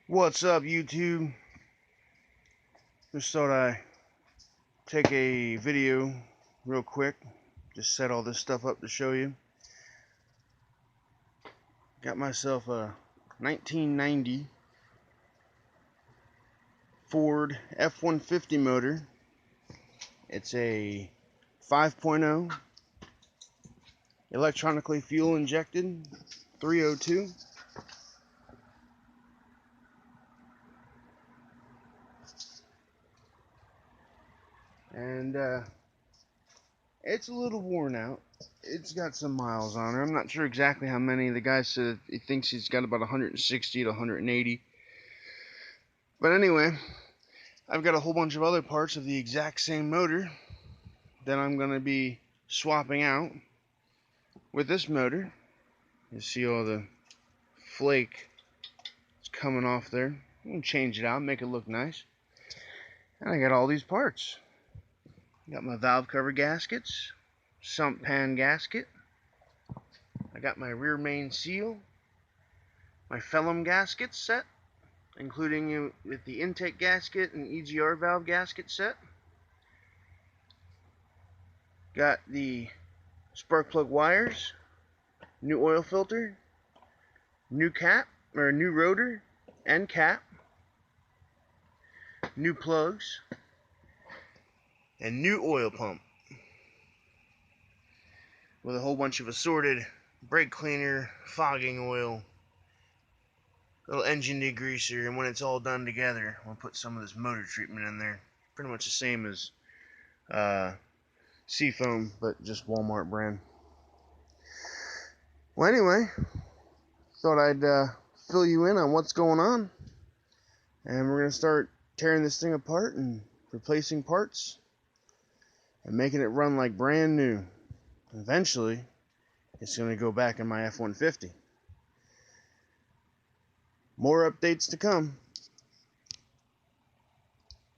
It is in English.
What's up, YouTube? Just thought I'd take a video real quick. Just set all this stuff up to show you. Got myself a 1990 Ford F-150 motor. It's a 5.0 electronically fuel injected 302. And it's a little worn out. It's got some miles on her. I'm not sure exactly how many. The guy said he thinks he's got about 160 to 180. But anyway, I've got a whole bunch of other parts of the exact same motor that I'm going to be swapping out with this motor. You see all the flake is coming off there. I'm going to change it out, make it look nice. And I got all these parts. Got my valve cover gaskets, sump pan gasket. I got my rear main seal, my Phelim gasket set, including with the intake gasket and EGR valve gasket set. Got the spark plug wires, new oil filter, new cap, or new rotor and cap, new plugs, and new oil pump with a whole bunch of assorted brake cleaner, fogging oil, little engine degreaser, and when it's all done together, we'll put some of this motor treatment in there. Pretty much the same as Seafoam, but just Walmart brand. Well, anyway, thought I'd fill you in on what's going on, and we're going to start tearing this thing apart and replacing parts and making it run like brand new. Eventually, it's going to go back in my F-150. More updates to come.